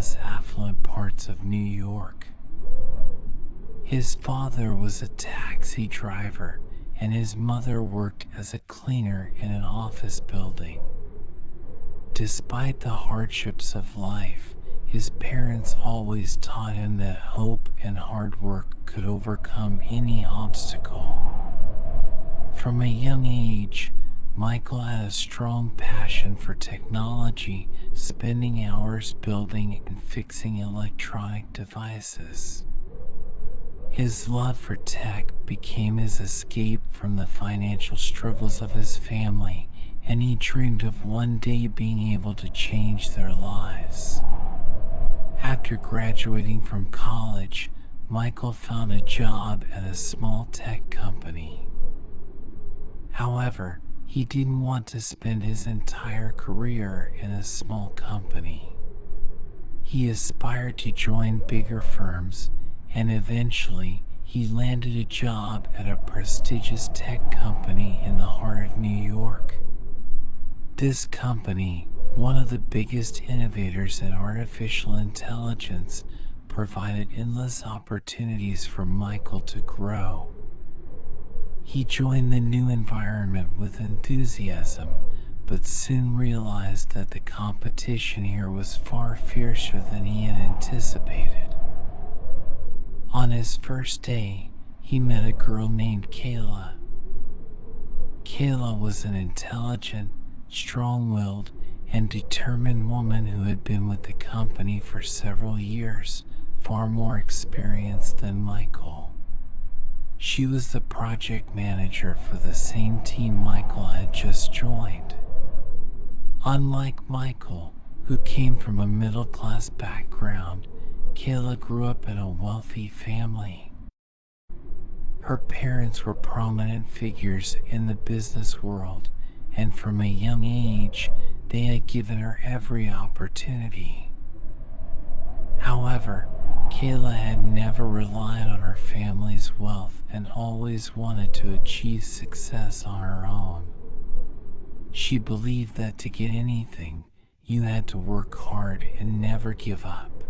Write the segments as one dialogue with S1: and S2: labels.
S1: less affluent parts of New York. His father was a taxi driver, and his mother worked as a cleaner in an office building. Despite the hardships of life, his parents always taught him that hope and hard work could overcome any obstacle. From a young age, Michael had a strong passion for technology, spending hours building and fixing electronic devices. His love for tech became his escape from the financial struggles of his family, and he dreamed of one day being able to change their lives. After graduating from college, Michael found a job at a small tech company. However, he didn't want to spend his entire career in a small company. He aspired to join bigger firms, and eventually he landed a job at a prestigious tech company in the heart of New York. This company, one of the biggest innovators in artificial intelligence, provided endless opportunities for Michael to grow. He joined the new environment with enthusiasm, but soon realized that the competition here was far fiercer than he had anticipated. On his first day, he met a girl named Kayla. Kayla was an intelligent, strong-willed, and determined woman who had been with the company for several years, far more experienced than Michael. She was the project manager for the same team Michael had just joined. Unlike Michael, who came from a middle-class background, Kayla grew up in a wealthy family. Her parents were prominent figures in the business world, and from a young age, they had given her every opportunity. However, Kayla had never relied on her family's wealth and always wanted to achieve success on her own. She believed that to get anything, you had to work hard and never give up.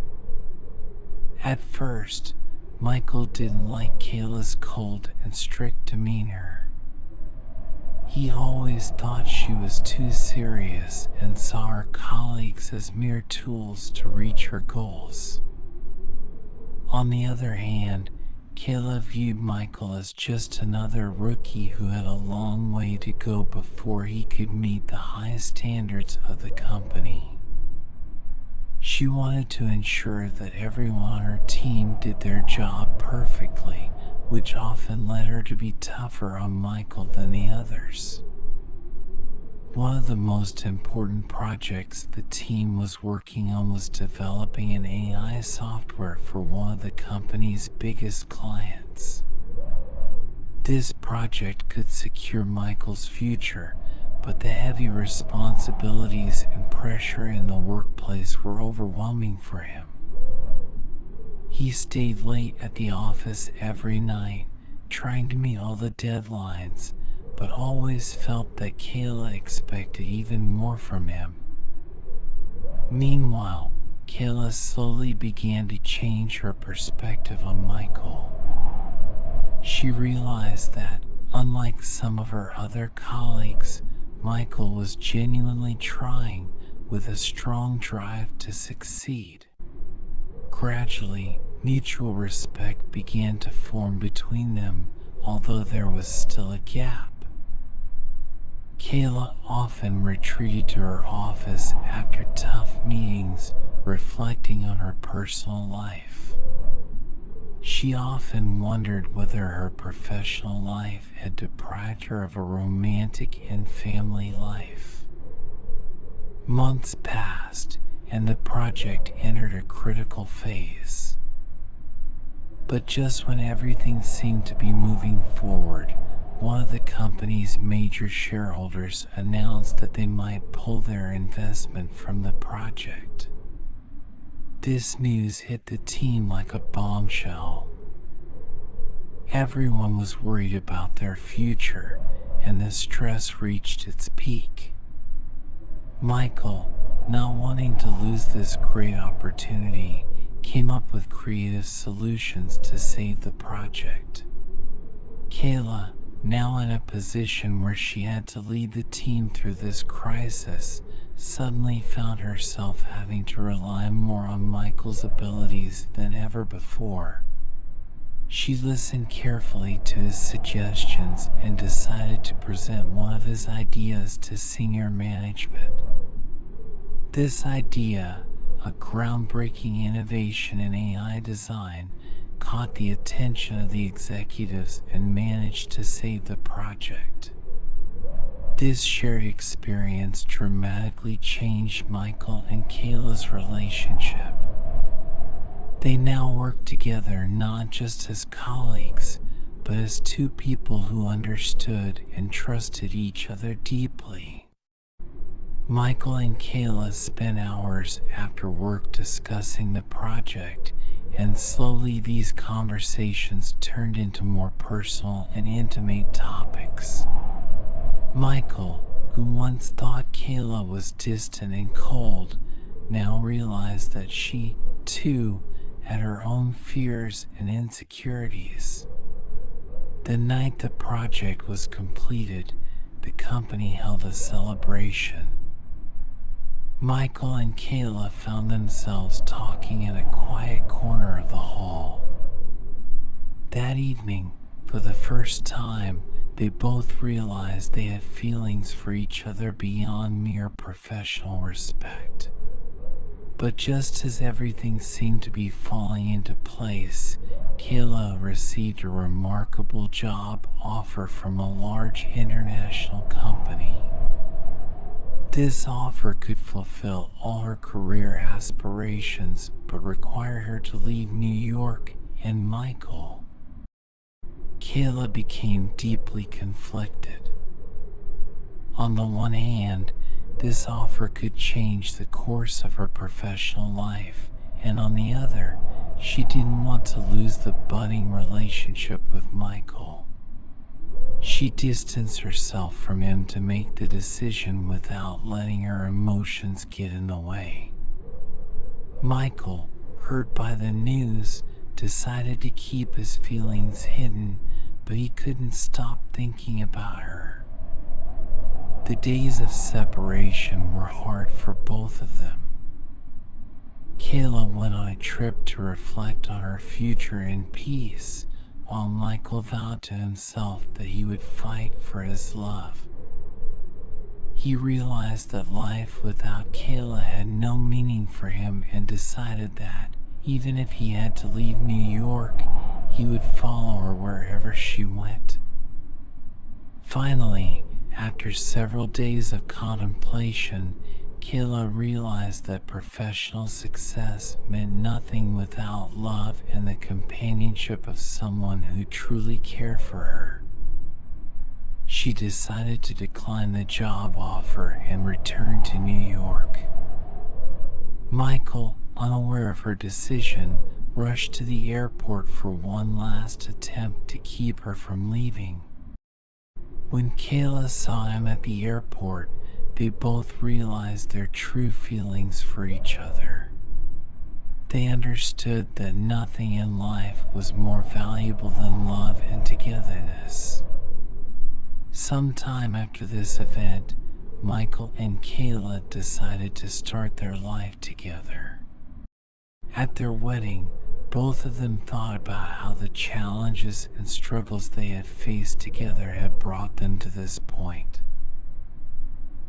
S1: At first, Michael didn't like Kayla's cold and strict demeanor. He always thought she was too serious and saw her colleagues as mere tools to reach her goals. On the other hand, Kayla viewed Michael as just another rookie who had a long way to go before he could meet the high standards of the company. She wanted to ensure that everyone on her team did their job perfectly, which often led her to be tougher on Michael than the others. One of the most important projects the team was working on was developing an AI software for one of the company's biggest clients. This project could secure Michael's future, but the heavy responsibilities and pressure in the workplace were overwhelming for him. He stayed late at the office every night, trying to meet all the deadlines, but always felt that Kayla expected even more from him. Meanwhile, Kayla slowly began to change her perspective on Michael. She realized that, unlike some of her other colleagues, Michael was genuinely trying, with a strong drive to succeed. Gradually, mutual respect began to form between them, although there was still a gap. Kayla often retreated to her office after tough meetings, reflecting on her personal life. She often wondered whether her professional life had deprived her of a romantic and family life. Months passed, and the project entered a critical phase. But just when everything seemed to be moving forward, one of the company's major shareholders announced that they might pull their investment from the project. This news hit the team like a bombshell. Everyone was worried about their future, and the stress reached its peak. Michael, not wanting to lose this great opportunity, came up with creative solutions to save the project. Kayla, now in a position where she had to lead the team through this crisis, suddenly found herself having to rely more on Michael's abilities than ever before. She listened carefully to his suggestions and decided to present one of his ideas to senior management. This idea, a groundbreaking innovation in AI design, caught the attention of the executives and managed to save the project. This shared experience dramatically changed Michael and Kayla's relationship. They now work together not just as colleagues, but as two people who understood and trusted each other deeply. Michael and Kayla spent hours after work discussing the project, and slowly these conversations turned into more personal and intimate topics. Michael, who once thought Kayla was distant and cold, now realized that she, too, had her own fears and insecurities. The night the project was completed, the company held a celebration. Michael and Kayla found themselves talking in a quiet corner of the hall. That evening, for the first time, they both realized they had feelings for each other beyond mere professional respect. But just as everything seemed to be falling into place, Kayla received a remarkable job offer from a large international company. This offer could fulfill all her career aspirations, but required her to leave New York and Michael. Kayla became deeply conflicted. On the one hand, this offer could change the course of her professional life, and on the other, she didn't want to lose the budding relationship with Michael. She distanced herself from him to make the decision without letting her emotions get in the way. Michael, hurt by the news, decided to keep his feelings hidden, but he couldn't stop thinking about her. The days of separation were hard for both of them. Kayla went on a trip to reflect on her future in peace, while Michael vowed to himself that he would fight for his love. He realized that life without Kayla had no meaning for him and decided that, even if he had to leave New York, he would follow her wherever she went. Finally, after several days of contemplation, Kayla realized that professional success meant nothing without love and the companionship of someone who truly cared for her. She decided to decline the job offer and return to New York. Michael, unaware of her decision, rushed to the airport for one last attempt to keep her from leaving. When Kayla saw him at the airport, they both realized their true feelings for each other. They understood that nothing in life was more valuable than love and togetherness. Sometime after this event, Michael and Kayla decided to start their life together. At their wedding, both of them thought about how the challenges and struggles they had faced together had brought them to this point.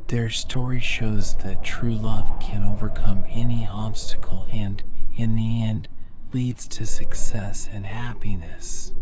S1: Their story shows that true love can overcome any obstacle and, in the end, leads to success and happiness.